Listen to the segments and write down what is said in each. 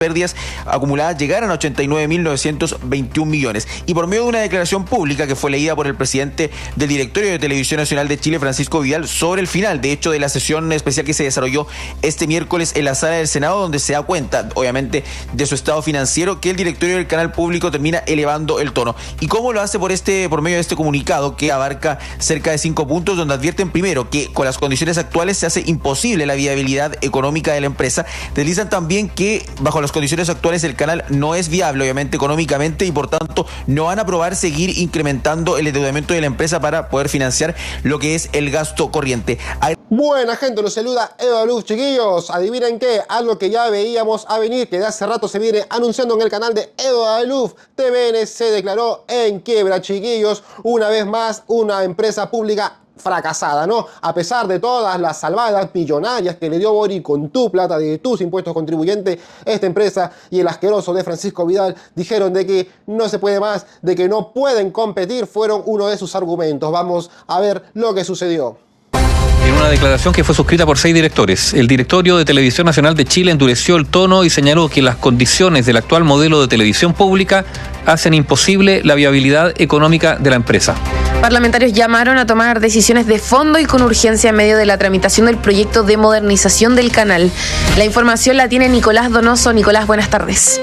pérdidas acumuladas llegaran a 89.921 millones. Y por medio de una declaración pública que fue leída por el presidente del Directorio de Televisión Nacional de Chile, Francisco Vidal, sobre el final, de hecho, de la sesión especial que se desarrolló este miércoles en la sala del Senado, donde se da cuenta, obviamente, de su estado financiero, que el directorio del canal público termina elevando el tono. ¿Y cómo lo hace? Por medio de este comunicado que abarca cerca de 5 puntos, donde advierten primero que con las condiciones actuales se hace imposible la viabilidad económica de la empresa. Deslizan también que bajo las condiciones actuales el canal no es viable, obviamente, económicamente, y por tanto no van a aprobar seguir incrementando el endeudamiento de la empresa para poder financiar lo que es el gasto corriente. Buena gente, los saluda Edo Luz, chiquillos. Adivinen qué, algo que ya veíamos a venir, que de hace rato se viene anunciando en el canal de Edo Luz. TVN se declaró en quiebra, chiquillos. Una vez más, una empresa pública fracasada, ¿no? A pesar de todas las salvadas millonarias que le dio Boric con tu plata de tus impuestos contribuyentes, esta empresa y el asqueroso de Francisco Vidal dijeron de que no se puede más, de que no pueden competir, fueron uno de sus argumentos. Vamos a ver lo que sucedió. En una declaración que fue suscrita por 6 directores, el Directorio de Televisión Nacional de Chile endureció el tono y señaló que las condiciones del actual modelo de televisión pública hacen imposible la viabilidad económica de la empresa. Parlamentarios llamaron a tomar decisiones de fondo y con urgencia en medio de la tramitación del proyecto de modernización del canal. La información la tiene Nicolás Donoso. Nicolás, buenas tardes.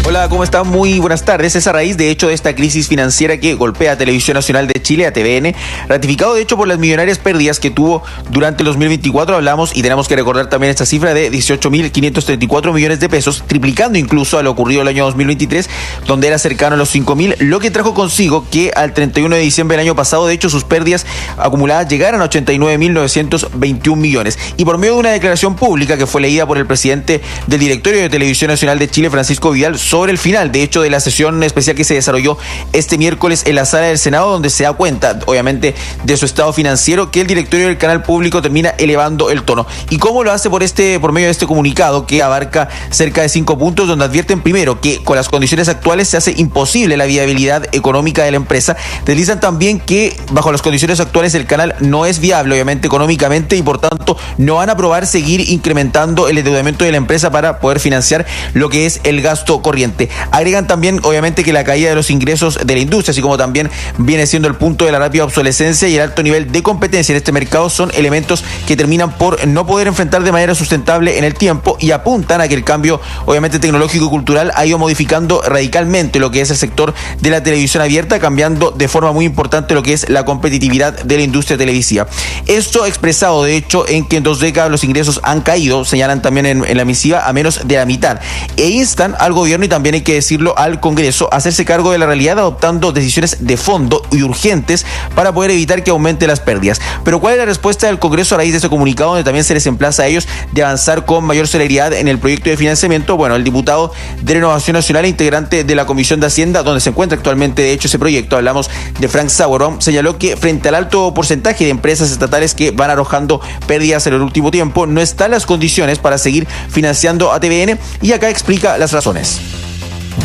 Hola, ¿cómo están? Muy buenas tardes. Es a raíz, de hecho, de esta crisis financiera que golpea a Televisión Nacional de Chile, a TVN, ratificado, de hecho, por las millonarias pérdidas que tuvo durante el 2024. Hablamos, y tenemos que recordar también esta cifra, de 18.534 millones de pesos, triplicando incluso a lo ocurrido el año 2023, donde era cercano a los 5.000, lo que trajo consigo que al 31 de diciembre del año pasado, de hecho, sus pérdidas acumuladas llegaran a 89.921 millones. Y por medio de una declaración pública que fue leída por el presidente del Directorio de Televisión Nacional de Chile, Francisco Vidal, sobre el final, de hecho, de la sesión especial que se desarrolló este miércoles en la sala del Senado, donde se da cuenta, obviamente, de su estado financiero, que el directorio del canal público termina elevando el tono. ¿Y cómo lo hace? Por medio de este comunicado que abarca cerca de 5 puntos, donde advierten primero que con las condiciones actuales se hace imposible la viabilidad económica de la empresa. Deslizan también que bajo las condiciones actuales el canal no es viable, obviamente, económicamente, y por tanto no van a aprobar seguir incrementando el endeudamiento de la empresa para poder financiar lo que es el gasto corriente. Agregan también, obviamente, que la caída de los ingresos de la industria, así como también viene siendo el punto de la rápida obsolescencia y el alto nivel de competencia en este mercado, son elementos que terminan por no poder enfrentar de manera sustentable en el tiempo, y apuntan a que el cambio, obviamente, tecnológico y cultural ha ido modificando radicalmente lo que es el sector de la televisión abierta, cambiando de forma muy importante lo que es la competitividad de la industria televisiva. Esto expresado, de hecho, en que en 2 décadas los ingresos han caído, señalan también en la misiva, a menos de la mitad, e instan al gobierno, y también hay que decirlo, al Congreso, a hacerse cargo de la realidad, adoptando decisiones de fondo y urgentes para poder evitar que aumente las pérdidas. Pero ¿cuál es la respuesta del Congreso a raíz de ese comunicado, donde también se les emplaza a ellos de avanzar con mayor celeridad en el proyecto de financiamiento? Bueno, el diputado de Renovación Nacional e integrante de la Comisión de Hacienda, donde se encuentra actualmente, de hecho, ese proyecto, hablamos de Frank Sauerbaum, señaló que frente al alto porcentaje de empresas estatales que van arrojando pérdidas en el último tiempo, no están las condiciones para seguir financiando a TVN, y acá explica las razones.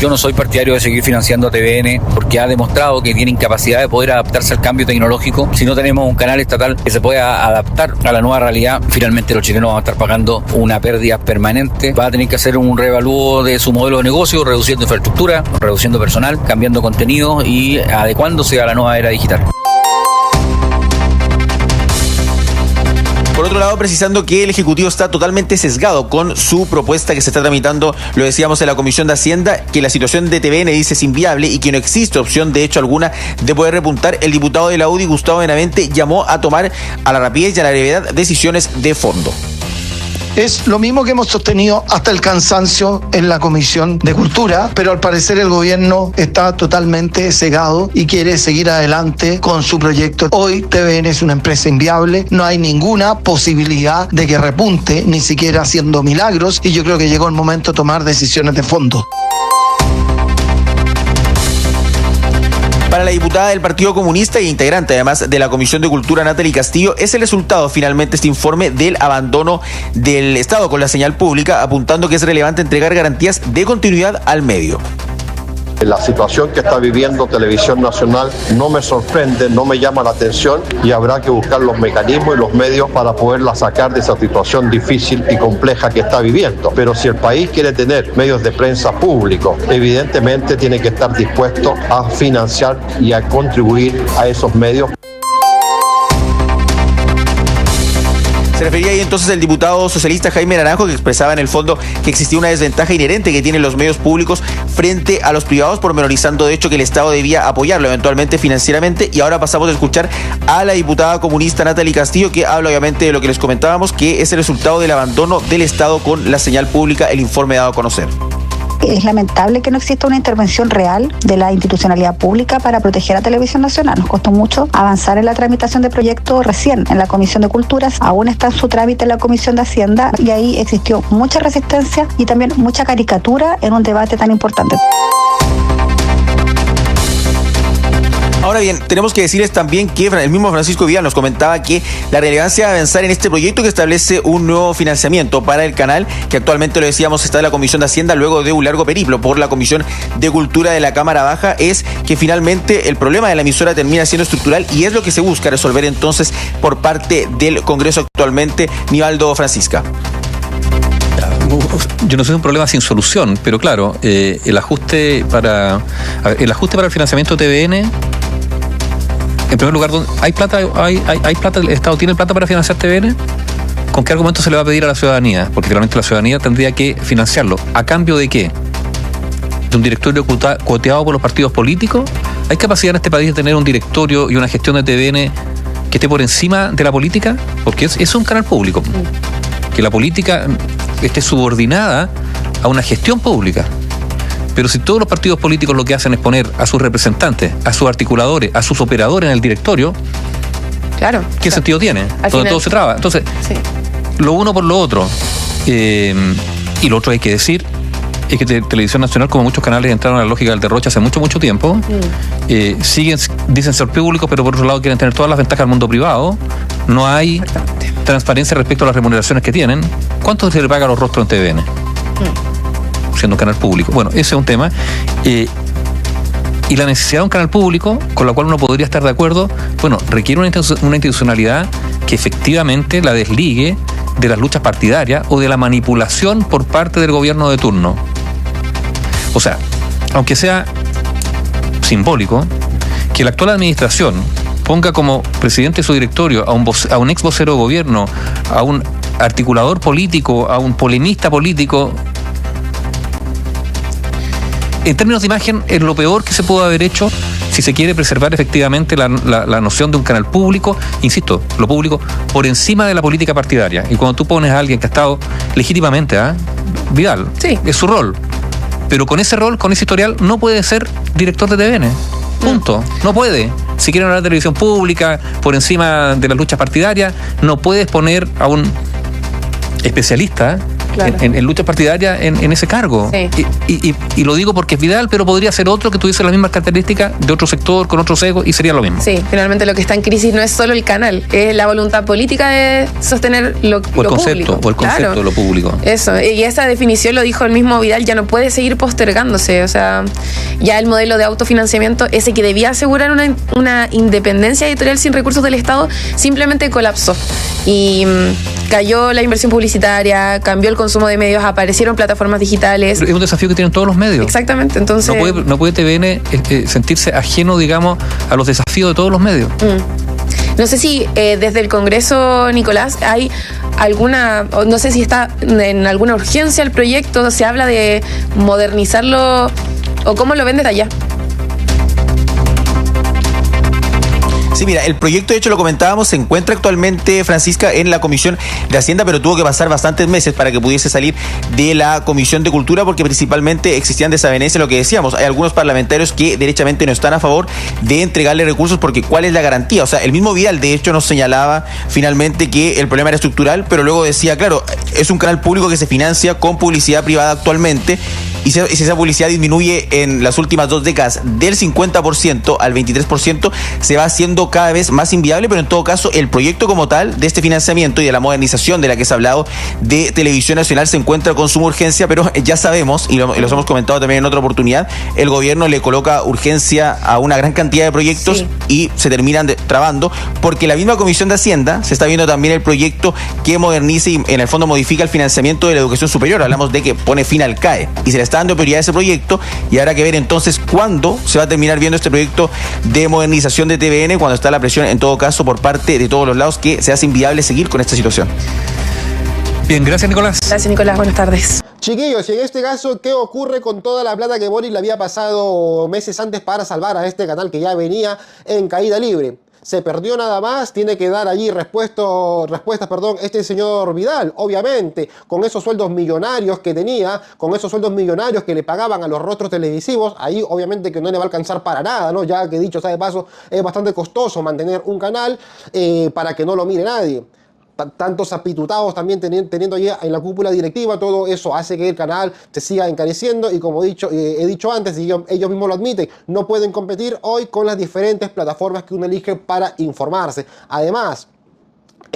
Yo no soy partidario de seguir financiando a TVN porque ha demostrado que tiene incapacidad de poder adaptarse al cambio tecnológico. Si no tenemos un canal estatal que se pueda adaptar a la nueva realidad, finalmente los chilenos van a estar pagando una pérdida permanente. Va a tener que hacer un reevalúo de su modelo de negocio, reduciendo infraestructura, reduciendo personal, cambiando contenido y adecuándose a la nueva era digital. Por otro lado, precisando que el Ejecutivo está totalmente sesgado con su propuesta que se está tramitando, lo decíamos, en la Comisión de Hacienda, que la situación de TVN, dice, es inviable y que no existe opción, de hecho, alguna de poder repuntar. El diputado de la UDI, Gustavo Benavente, llamó a tomar a la rapidez y a la brevedad decisiones de fondo. Es lo mismo que hemos sostenido hasta el cansancio en la Comisión de Cultura, pero al parecer el gobierno está totalmente cegado y quiere seguir adelante con su proyecto. Hoy TVN es una empresa inviable, no hay ninguna posibilidad de que repunte, ni siquiera haciendo milagros, y yo creo que llegó el momento de tomar decisiones de fondo. Para la diputada del Partido Comunista e integrante además de la Comisión de Cultura, Natalie Castillo, es el resultado finalmente este informe del abandono del Estado con la señal pública, apuntando que es relevante entregar garantías de continuidad al medio. La situación que está viviendo Televisión Nacional no me sorprende, no me llama la atención y habrá que buscar los mecanismos y los medios para poderla sacar de esa situación difícil y compleja que está viviendo. Pero si el país quiere tener medios de prensa públicos, evidentemente tiene que estar dispuesto a financiar y a contribuir a esos medios. Se refería ahí entonces el diputado socialista Jaime Naranjo, que expresaba en el fondo que existía una desventaja inherente que tienen los medios públicos frente a los privados, pormenorizando de hecho que el Estado debía apoyarlo eventualmente financieramente. Y ahora pasamos a escuchar a la diputada comunista Natalie Castillo, que habla obviamente de lo que les comentábamos, que es el resultado del abandono del Estado con la señal pública, el informe dado a conocer. Es lamentable que no exista una intervención real de la institucionalidad pública para proteger a Televisión Nacional. Nos costó mucho avanzar en la tramitación de proyectos recién en la Comisión de Culturas, aún está en su trámite en la Comisión de Hacienda y ahí existió mucha resistencia y también mucha caricatura en un debate tan importante. Ahora bien, tenemos que decirles también que el mismo Francisco Vidal nos comentaba que la relevancia de avanzar en este proyecto que establece un nuevo financiamiento para el canal, que actualmente lo decíamos está en la Comisión de Hacienda luego de un largo periplo por la Comisión de Cultura de la Cámara Baja, es que finalmente el problema de la emisora termina siendo estructural y es lo que se busca resolver entonces por parte del Congreso actualmente. Nivaldo Francisca. Yo no sé si es un problema sin solución, pero claro, el ajuste para el financiamiento de TVN. En primer lugar, ¿hay plata? ¿El Estado tiene plata para financiar TVN? ¿Con qué argumento se le va a pedir a la ciudadanía? Porque realmente la ciudadanía tendría que financiarlo. ¿A cambio de qué? ¿De un directorio cuoteado por los partidos políticos? ¿Hay capacidad en este país de tener un directorio y una gestión de TVN que esté por encima de la política? Porque es un canal público. Que la política esté subordinada a una gestión pública. Pero si todos los partidos políticos lo que hacen es poner a sus representantes, a sus articuladores, a sus operadores en el directorio, claro, ¿qué sentido tiene? Donde todo se traba. Entonces, sí, lo uno por lo otro. Y lo otro hay que decir es que Televisión Nacional, como muchos canales, entraron a la lógica del derroche hace mucho tiempo. Dicen ser públicos, pero por otro lado quieren tener todas las ventajas del mundo privado. No hay transparencia respecto a las remuneraciones que tienen. ¿Cuánto se le paga a los rostros en TVN? Siendo un canal público. Bueno, ese es un tema. Y la necesidad de un canal público, con la cual uno podría estar de acuerdo, bueno, requiere una institucionalidad que efectivamente la desligue de las luchas partidarias o de la manipulación por parte del gobierno de turno. O sea, aunque sea simbólico, que la actual administración ponga como presidente de su directorio a un ex vocero de gobierno, a un articulador político, a un polemista político, en términos de imagen, es lo peor que se pudo haber hecho si se quiere preservar efectivamente la noción de un canal público, insisto, lo público, por encima de la política partidaria. Y cuando tú pones a alguien que ha estado legítimamente, Vidal, sí, es su rol, pero con ese rol, con ese historial, no puede ser director de TVN. Punto. No puede. Si quieren hablar de televisión pública, por encima de las luchas partidarias, no puedes poner a un especialista claro, en luchas partidarias en ese cargo. Sí. Y lo digo porque es Vidal, pero podría ser otro que tuviese las mismas características de otro sector, con otro sesgo, y sería lo mismo. Sí, finalmente lo que está en crisis no es solo el canal, es la voluntad política de sostener lo público. O el concepto claro, de lo público. Eso, y esa definición, lo dijo el mismo Vidal, ya no puede seguir postergándose. O sea, ya el modelo de autofinanciamiento, ese que debía asegurar una independencia editorial sin recursos del Estado, simplemente colapsó. Y cayó la inversión publicitaria, cambió el consumo de medios, aparecieron plataformas digitales. Es un desafío que tienen todos los medios. Exactamente, entonces... No puede TVN sentirse ajeno, digamos, a los desafíos de todos los medios. No sé si desde el Congreso, Nicolás, hay alguna, no sé si está en alguna urgencia el proyecto, se habla de modernizarlo, o cómo lo ven desde allá. Sí, mira, el proyecto, de hecho, lo comentábamos, se encuentra actualmente, Francisca, en la Comisión de Hacienda, pero tuvo que pasar bastantes meses para que pudiese salir de la Comisión de Cultura, porque principalmente existían desavenencias, lo que decíamos. Hay algunos parlamentarios que derechamente no están a favor de entregarle recursos, porque ¿cuál es la garantía? O sea, el mismo Vidal, de hecho, nos señalaba finalmente que el problema era estructural, pero luego decía, claro, es un canal público que se financia con publicidad privada actualmente, Y si esa publicidad disminuye en las últimas 2 décadas del 50% al 23%, se va haciendo cada vez más inviable, pero en todo caso el proyecto como tal de este financiamiento y de la modernización de la que se ha hablado de Televisión Nacional se encuentra con suma urgencia, pero ya sabemos, y los hemos comentado también en otra oportunidad, el gobierno le coloca urgencia a una gran cantidad de proyectos y se terminan trabando, porque la misma Comisión de Hacienda se está viendo también el proyecto que modernice y en el fondo modifica el financiamiento de la educación superior. Hablamos de que pone fin al CAE y se le está dando prioridad a ese proyecto, y habrá que ver entonces cuándo se va a terminar viendo este proyecto de modernización de TVN, cuando está la presión en todo caso por parte de todos los lados que se hace inviable seguir con esta situación. Bien, gracias Nicolás. Gracias Nicolás, buenas tardes. Chiquillos, y en este caso, ¿qué ocurre con toda la plata que Boris le había pasado meses antes para salvar a este canal que ya venía en caída libre? Se perdió nada más, tiene que dar allí respuestas, este señor Vidal, obviamente, con esos sueldos millonarios que tenía, con esos sueldos millonarios que le pagaban a los rostros televisivos, ahí obviamente que no le va a alcanzar para nada, ¿no? Ya que dicho sea de paso, es bastante costoso mantener un canal para que no lo mire nadie. Tantos apitutados también teniendo allí en la cúpula directiva, todo eso hace que el canal se siga encareciendo y como he dicho antes, y ellos mismos lo admiten, no pueden competir hoy con las diferentes plataformas que uno elige para informarse. Además,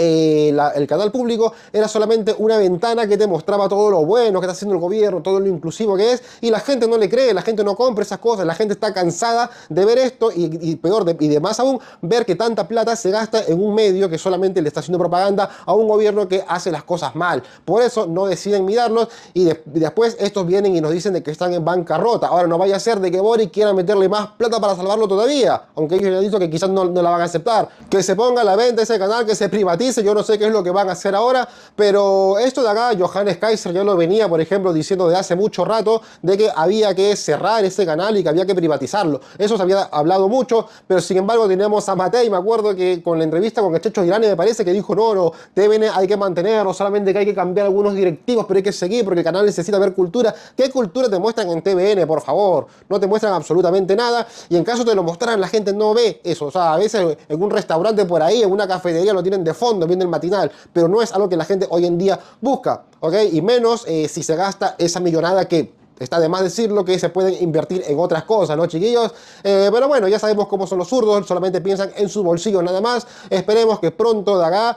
el canal público era solamente una ventana que te mostraba todo lo bueno que está haciendo el gobierno, todo lo inclusivo que es, y la gente no le cree, la gente no compra esas cosas, la gente está cansada de ver esto y peor, y de más aún, ver que tanta plata se gasta en un medio que solamente le está haciendo propaganda a un gobierno que hace las cosas mal. Por eso no deciden mirarlos y después estos vienen y nos dicen de que están en bancarrota. Ahora no vaya a ser de que Boric quiera meterle más plata para salvarlo todavía, aunque ellos le han dicho que quizás no la van a aceptar. Que se ponga a la venta ese canal, que se privatice. Yo no sé qué es lo que van a hacer ahora, pero esto de acá, Johannes Kaiser ya lo venía, por ejemplo, diciendo de hace mucho rato de que había que cerrar ese canal y que había que privatizarlo. Eso se había hablado mucho, pero sin embargo teníamos a Matei, me acuerdo que con la entrevista con el Checho Girani me parece que dijo, no, TVN hay que mantenerlo, solamente que hay que cambiar algunos directivos, pero hay que seguir porque el canal necesita ver cultura. ¿Qué cultura te muestran en TVN, por favor? No te muestran absolutamente nada, y en caso te lo mostraran, la gente no ve eso. O sea, a veces en un restaurante por ahí, en una cafetería lo tienen de fondo, viendo el matinal, pero no es algo que la gente hoy en día busca, ¿ok? Y menos si se gasta esa millonada que está de más decirlo, que se pueden invertir en otras cosas, ¿no, chiquillos? Pero bueno, ya sabemos cómo son los zurdos, solamente piensan en su bolsillo nada más. Esperemos que pronto de acá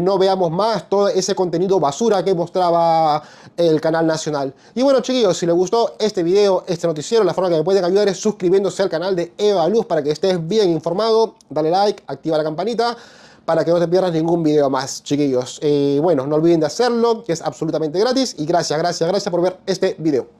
no veamos más todo ese contenido basura que mostraba el canal nacional. Y bueno, chiquillos, si les gustó este video, este noticiero, la forma que me pueden ayudar es suscribiéndose al canal de Eva Luz para que estés bien informado. Dale like, activa la campanita para que no te pierdas ningún video más, chiquillos. Bueno, no olviden de hacerlo, que es absolutamente gratis. Y gracias por ver este video.